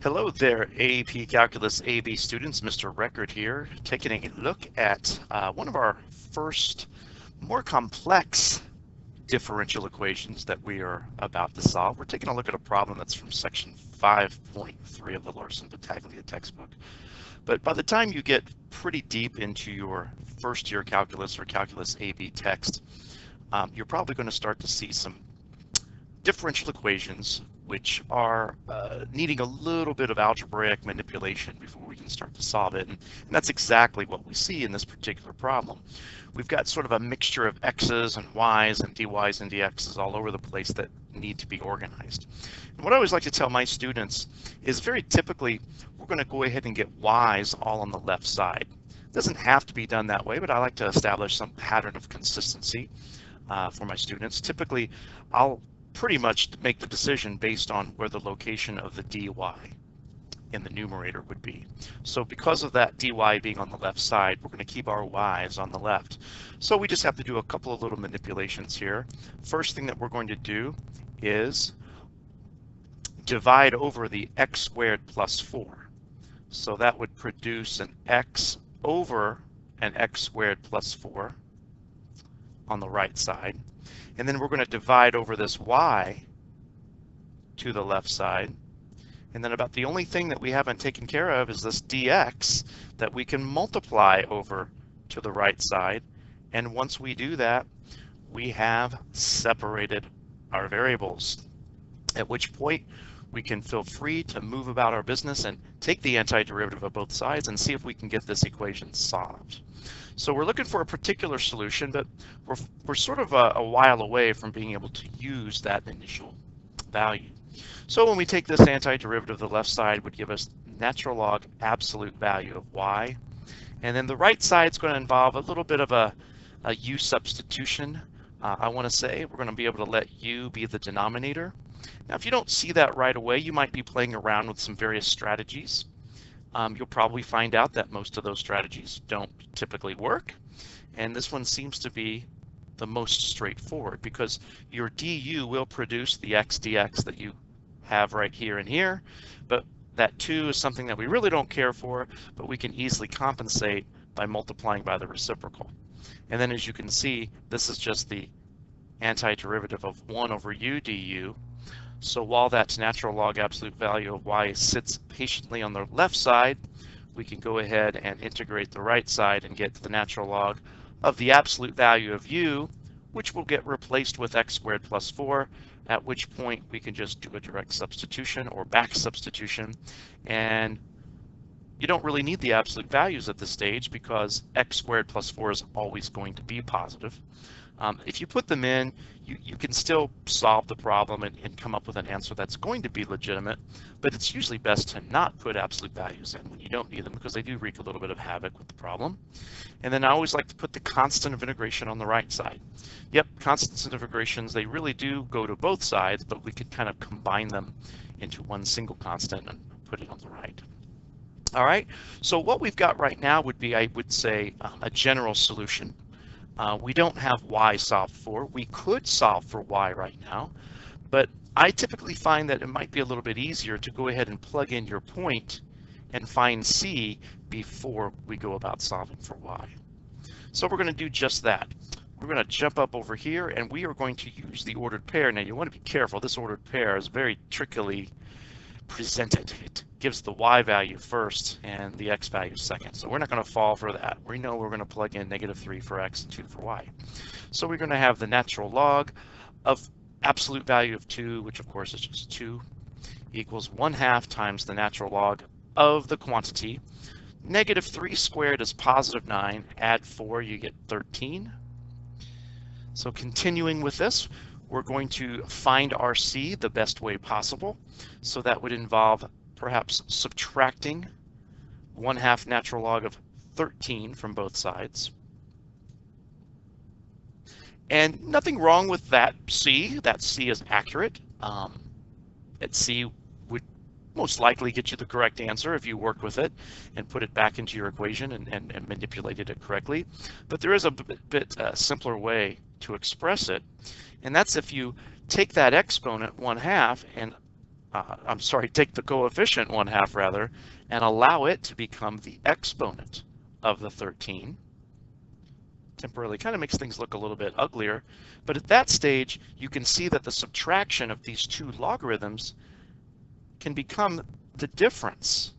Hello there, AP Calculus AB students. Mr. Record here, taking a look at one of our first more complex differential equations that we are about to solve. We're taking a look at a problem that's from section 5.3 of the Larson-Battaglia textbook. But by the time you get pretty deep into your first year calculus or calculus AB text, you're probably going to start to see some differential equations which are needing a little bit of algebraic manipulation before we can start to solve it. And that's exactly what we see in this particular problem. We've got sort of a mixture of x's and y's and dy's and dx's all over the place that need to be organized. And what I always like to tell my students is very typically we're going to go ahead and get y's all on the left side. It doesn't have to be done that way, but I like to establish some pattern of consistency for my students. Typically, I'll pretty much make the decision based on where the location of the dy in the numerator would be. So because of that dy being on the left side, we're going to keep our y's on the left. So we just have to do a couple of little manipulations here. First thing that we're going to do is divide over the x squared plus 4. So that would produce an x over an x squared plus 4 on the right side. And then we're going to divide over this y to the left side. And then about the only thing that we haven't taken care of is this dx that we can multiply over to the right side. And once we do that, we have separated our variables, at which point we can feel free to move about our business and take the antiderivative of both sides and see if we can get this equation solved. So we're looking for a particular solution, but we're sort of a while away from being able to use that initial value. So when we take this antiderivative, the left side would give us natural log absolute value of y. And then the right side is going to involve a little bit of a u substitution. I want to say we're going to be able to let u be the denominator. Now, if you don't see that right away, you might be playing around with some various strategies. You'll probably find out that most of those strategies don't typically work. And this one seems to be the most straightforward because your du will produce the x dx that you have right here and here. But that 2 is something that we really don't care for, but we can easily compensate by multiplying by the reciprocal. And then as you can see, this is just the antiderivative of 1 over u du. So while that natural log absolute value of y sits patiently on the left side, we can go ahead and integrate the right side and get to the natural log of the absolute value of u, which will get replaced with x squared plus 4, at which point we can just do a direct substitution or back substitution. And you don't really need the absolute values at this stage because x squared plus 4 is always going to be positive. If you put them in, you can still solve the problem and come up with an answer that's going to be legitimate, but it's usually best to not put absolute values in when you don't need them because they do wreak a little bit of havoc with the problem. And then I always like to put the constant of integration on the right side. Yep, constants of integrations, they really do go to both sides, but we could kind of combine them into one single constant and put it on the right. All right, so what we've got right now would be, I would say, a general solution. We don't have y solved for. We could solve for y right now, but I typically find that it might be a little bit easier to go ahead and plug in your point and find c before we go about solving for y. So we're going to do just that. We're going to jump up over here and we are going to use the ordered pair. Now you want to be careful. This ordered pair is very trickily presented. It gives the y value first and the x value second. So we're not going to fall for that. We know we're going to plug in -3 for x and 2 for y. So we're going to have the natural log of absolute value of 2, which of course is just 2, equals 1/2 times the natural log of the quantity. -3 squared is +9. Add 4, you get 13. So continuing with this, we're going to find our c the best way possible. So that would involve perhaps subtracting 1/2 natural log of 13 from both sides. And nothing wrong with that c. That c is accurate. That c would most likely get you the correct answer if you worked with it and put it back into your equation and manipulated it correctly. But there is a bit simpler way to express it, and that's if you take that exponent 1/2 and I'm sorry, take the coefficient 1/2 rather, and allow it to become the exponent of the 13. Temporarily kind of makes things look a little bit uglier, but at that stage you can see that the subtraction of these two logarithms can become the difference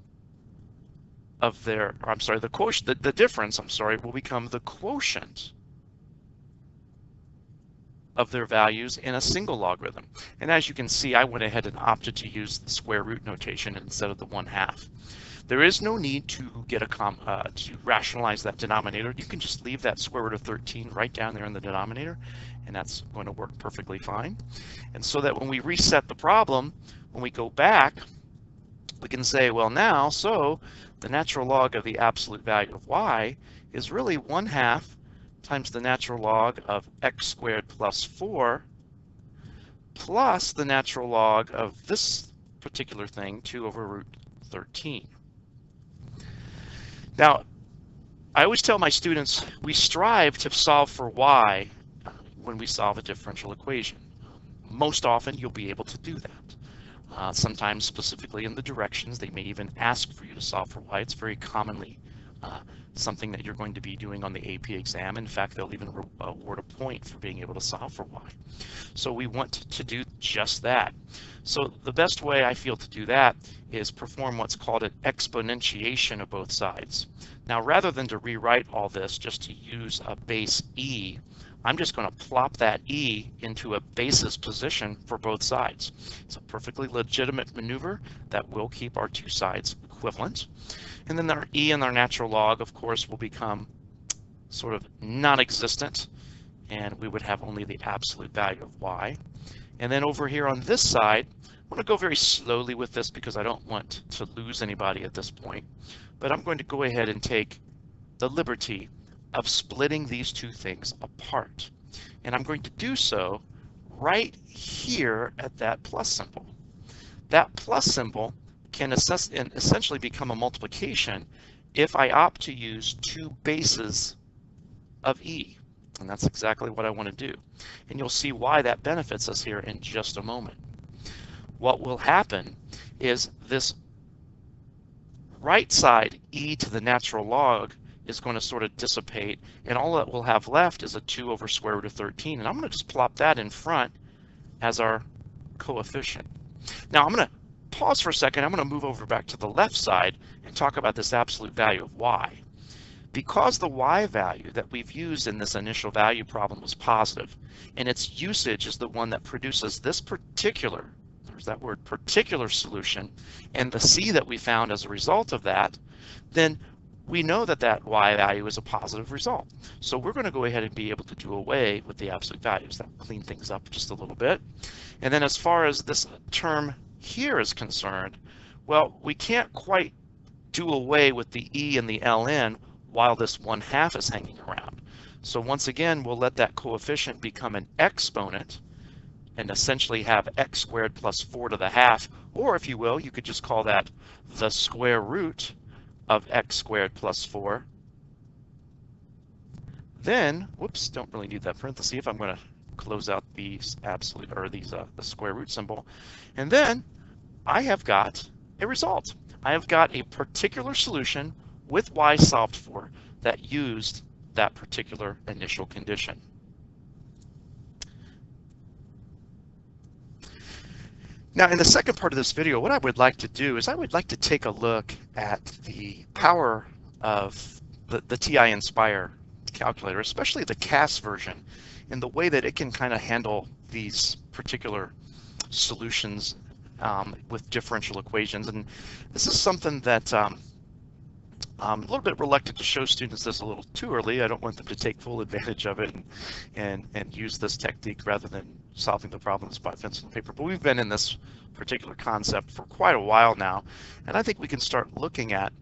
of their, or I'm sorry, the quotient, the difference, I'm sorry, will become the quotient of their values in a single logarithm. And as you can see, I went ahead and opted to use the square root notation instead of the 1/2. There is no need to get to rationalize that denominator. You can just leave that square root of 13 right down there in the denominator, and that's going to work perfectly fine. And so that when we reset the problem, when we go back, we can say, well, now, so the natural log of the absolute value of y is really 1/2 times the natural log of x squared plus 4 plus the natural log of this particular thing, 2 over root 13. Now, I always tell my students, we strive to solve for y when we solve a differential equation. Most often, you'll be able to do that. Sometimes, specifically in the directions, they may even ask for you to solve for y. It's very commonly something that you're going to be doing on the AP exam. In fact, they'll even award a point for being able to solve for y. So we want to do just that. So the best way I feel to do that is perform what's called an exponentiation of both sides. Now, rather than to rewrite all this just to use a base e, I'm just going to plop that e into a basis position for both sides. It's a perfectly legitimate maneuver that will keep our two sides equivalent. And then our e and our natural log, of course, will become sort of non-existent, and we would have only the absolute value of y. And then over here on this side, I'm going to go very slowly with this because I don't want to lose anybody at this point. But I'm going to go ahead and take the liberty of splitting these two things apart. And I'm going to do so right here at that plus symbol. That plus symbol can essentially become a multiplication if I opt to use two bases of e. And that's exactly what I want to do. And you'll see why that benefits us here in just a moment. What will happen is this right side e to the natural log is going to sort of dissipate, and all that we'll have left is a 2 over square root of 13. And I'm going to just plop that in front as our coefficient. Now I'm going to pause for a second. I'm going to move over back to the left side and talk about this absolute value of y. Because the y value that we've used in this initial value problem was positive, and its usage is the one that produces this particular, there's that word, particular solution, and the c that we found as a result of that, then we know that that y value is a positive result. So we're going to go ahead and be able to do away with the absolute values. That will clean things up just a little bit. And then as far as this term here is concerned, well, we can't quite do away with the e and the ln while this 1/2 is hanging around. So once again, we'll let that coefficient become an exponent and essentially have x squared plus 4 to the half, or if you will, you could just call that the square root of x squared plus 4. Then, whoops, don't really need that parenthesis if I'm going to close out these absolute, or these the square root symbol. And then I have got a result. I have got a particular solution with y solved for that used that particular initial condition. Now, in the second part of this video, what I would like to do is I would like to take a look at the power of the TI Inspire calculator, especially the CAS version, and the way that it can kind of handle these particular solutions with differential equations. And this is something that I'm a little bit reluctant to show students this a little too early. I don't want them to take full advantage of it and use this technique rather than solving the problems by pencil and paper. But we've been in this particular concept for quite a while now, and I think we can start looking at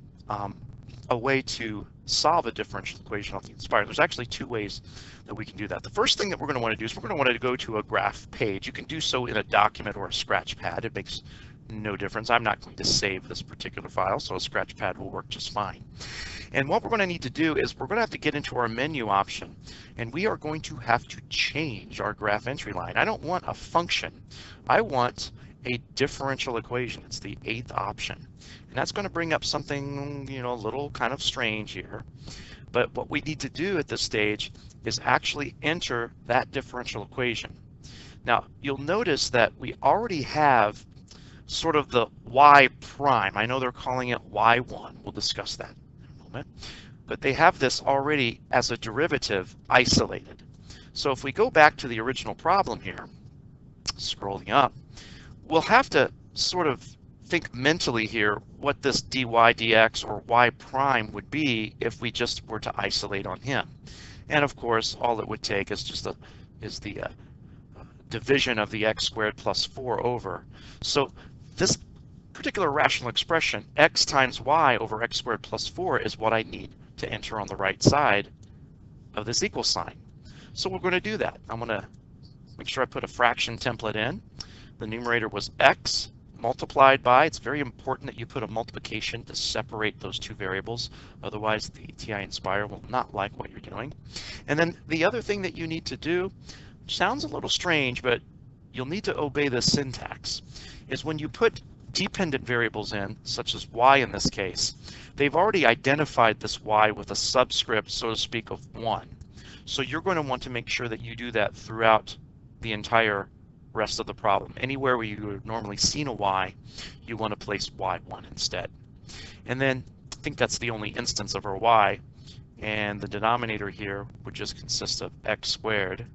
a way to solve a differential equation on the Inspire. There's actually two ways that we can do that. The first thing that we're going to want to do is we're going to want to go to a graph page. You can do so in a document or a scratch pad. It makes no difference. I'm not going to save this particular file, so a scratch pad will work just fine. And what we're going to need to do is we're going to have to get into our menu option, and we are going to have to change our graph entry line. I don't want a function. I want a differential equation. It's the 8th option. And that's going to bring up something, a little kind of strange here. But what we need to do at this stage is actually enter that differential equation. Now, you'll notice that we already have sort of the y prime. I know they're calling it y1. We'll discuss that in a moment. But they have this already as a derivative isolated. So if we go back to the original problem here, scrolling up, we'll have to sort of think mentally here what this dy dx or y prime would be if we just were to isolate on him. And of course, all it would take is just the division of the x squared plus 4 over. So this particular rational expression, x times y over x squared plus 4, is what I need to enter on the right side of this equal sign. So we're going to do that. I'm going to make sure I put a fraction template in. The numerator was x multiplied by, it's very important that you put a multiplication to separate those two variables, otherwise the TI Inspire will not like what you're doing. And then the other thing that you need to do, which sounds a little strange, but you'll need to obey the syntax, is when you put dependent variables in, such as y in this case, they've already identified this y with a subscript, so to speak, of 1. So you're going to want to make sure that you do that throughout the entire rest of the problem. Anywhere where you would normally seen a y, you want to place y1 instead. And then I think that's the only instance of our y, and the denominator here would just consist of x squared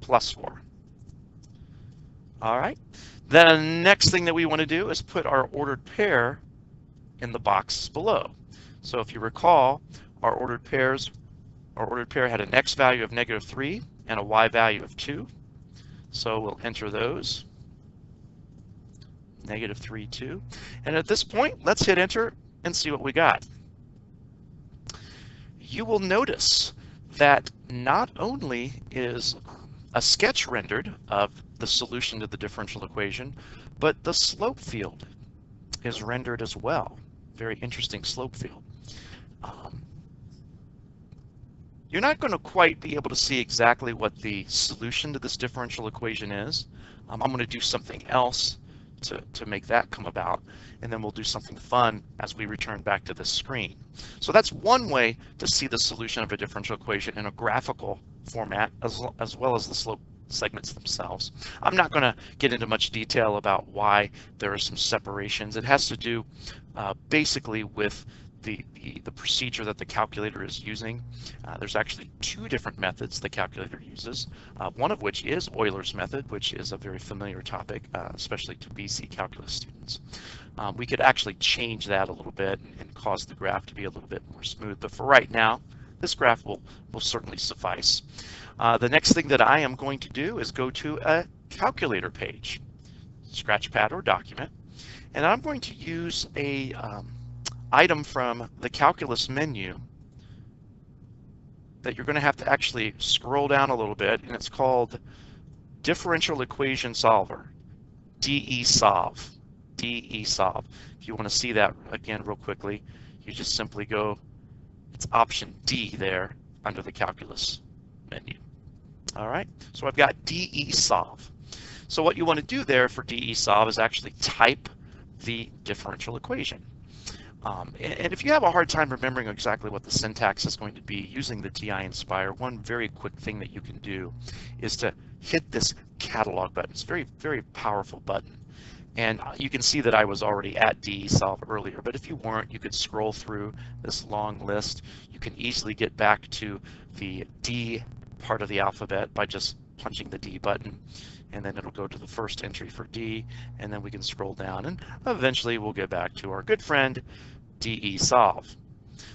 plus 4. All right. The next thing that we want to do is put our ordered pair in the box below. So if you recall, our ordered pair had an x value of -3 and a y value of 2. So we'll enter those, -3, 2. And at this point, let's hit enter and see what we got. You will notice that not only is a sketch rendered of the solution to the differential equation, but the slope field is rendered as well. Very interesting slope field. You're not going to quite be able to see exactly what the solution to this differential equation is. I'm going to do something else to make that come about, and then we'll do something fun as we return back to this screen. So that's one way to see the solution of a differential equation in a graphical format, as well as the slope segments themselves. I'm not going to get into much detail about why there are some separations. It has to do basically with the procedure that the calculator is using. There's actually 2 different methods the calculator uses, one of which is Euler's method, which is a very familiar topic, especially to BC calculus students. We could actually change that a little bit and cause the graph to be a little bit more smooth, but for right now, this graph will certainly suffice. The next thing that I am going to do is go to a calculator page, Scratchpad or document, and I'm going to use a item from the calculus menu that you're going to have to actually scroll down a little bit, and it's called Differential Equation Solver, DESolve. DESolve. If you want to see that again real quickly, you just simply go, it's option D there under the calculus menu. All right, so I've got DESolve. So what you want to do there for DESolve is actually type the differential equation. And if you have a hard time remembering exactly what the syntax is going to be using the TI Inspire, one very quick thing that you can do is to hit this catalog button. It's a very, very powerful button. And you can see that I was already at DESolve earlier, but if you weren't, you could scroll through this long list. You can easily get back to the D part of the alphabet by just punching the D button, and then it'll go to the first entry for D, and then we can scroll down, and eventually we'll get back to our good friend DESolve.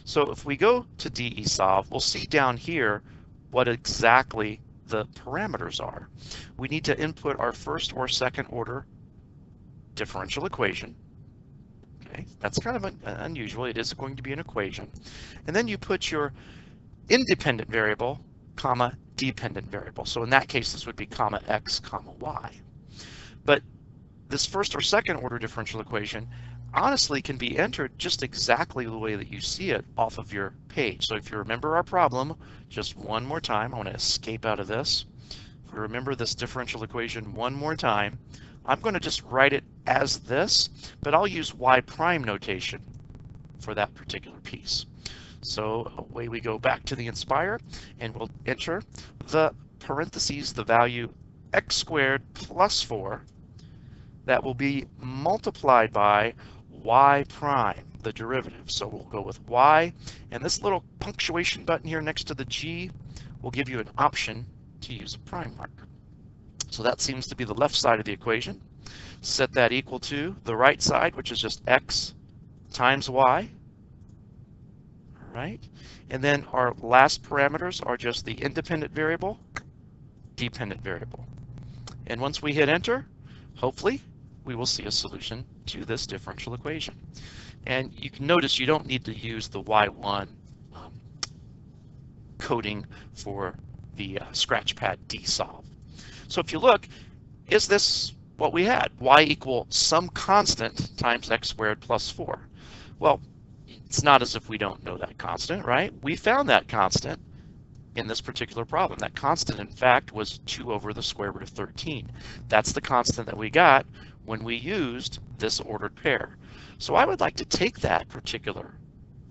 So if we go to DESolve, we'll see down here what exactly the parameters are. We need to input our first or second order differential equation. Okay, that's kind of unusual. It is going to be an equation. And then you put your independent variable, comma, dependent variable. So in that case, this would be comma x, comma y. But this first or second order differential equation honestly can be entered just exactly the way that you see it off of your page. So if you remember our problem, just one more time, I want to escape out of this. If we remember this differential equation one more time, I'm going to just write it as this, but I'll use y prime notation for that particular piece. So away we go back to the Inspire, and we'll enter the parentheses, the value x squared plus 4, that will be multiplied by y prime, the derivative. So we'll go with y, and this little punctuation button here next to the G will give you an option to use a prime marker. So that seems to be the left side of the equation. Set that equal to the right side, which is just x times y. All right. And then our last parameters are just the independent variable, dependent variable. And once we hit enter, hopefully we will see a solution to this differential equation. And you can notice you don't need to use the y1 coding for the Scratchpad dsolve. So if you look, is this what we had? Y equal some constant times x squared plus 4. Well, it's not as if we don't know that constant, right? We found that constant in this particular problem. That constant, in fact, was 2 over the square root of 13. That's the constant that we got when we used this ordered pair. So I would like to take that particular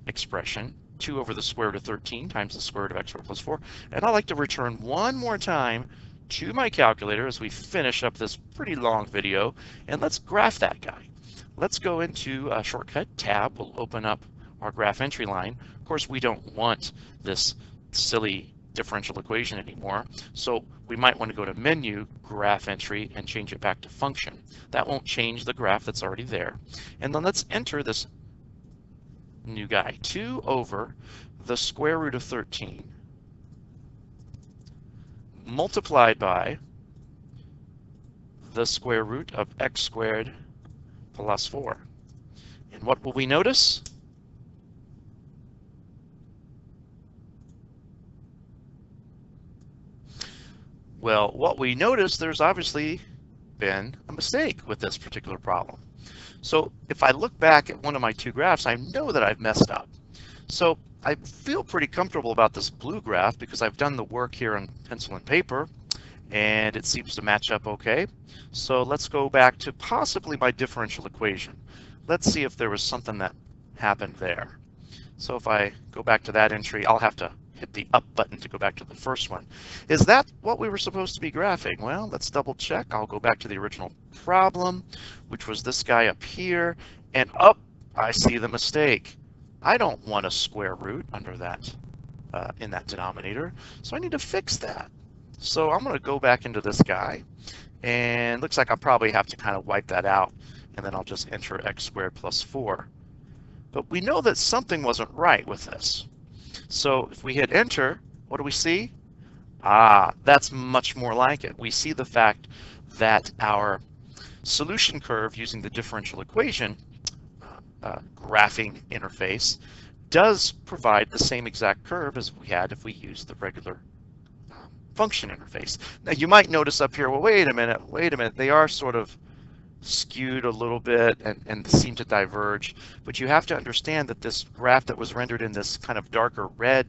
expression, 2 over the square root of 13 times the square root of x squared plus 4, and I'd like to return one more time to my calculator as we finish up this pretty long video, and let's graph that guy. Let's go into a shortcut tab. We'll open up our graph entry line. Of course, we don't want this silly differential equation anymore, so we might want to go to menu, graph entry, and change it back to function. That won't change the graph that's already there. And then let's enter this new guy, 2 over the square root of 13 multiplied by the square root of x squared plus 4. And what will we notice? Well, what we notice, there's obviously been a mistake with this particular problem. So if I look back at one of my two graphs, I know that I've messed up. So I feel pretty comfortable about this blue graph because I've done the work here on pencil and paper, and it seems to match up okay. So let's go back to possibly my differential equation. Let's see if there was something that happened there. So if I go back to that entry, I'll have to hit the up button to go back to the first one. Is that what we were supposed to be graphing? Well, let's double check. I'll go back to the original problem, which was this guy up here, and I see the mistake. I don't want a square root under that in that denominator, so I need to fix that. So I'm going to go back into this guy, and looks like I'll probably have to kind of wipe that out, and then I'll just enter x squared plus 4. But we know that something wasn't right with this. So if we hit enter, what do we see? That's much more like it. We see the fact that our solution curve using the differential equation graphing interface does provide the same exact curve as we had if we used the regular function interface. Now you might notice up here, well, wait a minute, they are sort of skewed a little bit and seem to diverge, but you have to understand that this graph that was rendered in this kind of darker red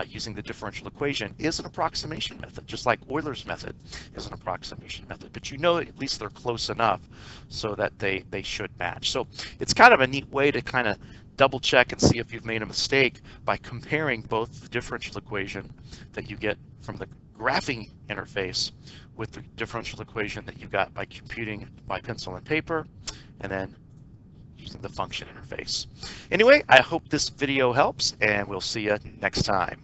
using the differential equation is an approximation method, just like Euler's method is an approximation method, but you know at least they're close enough so that they should match. So it's kind of a neat way to kind of double check and see if you've made a mistake by comparing both the differential equation that you get from the graphing interface with the differential equation that you got by computing by pencil and paper, and then using the function interface. Anyway, I hope this video helps, and we'll see you next time.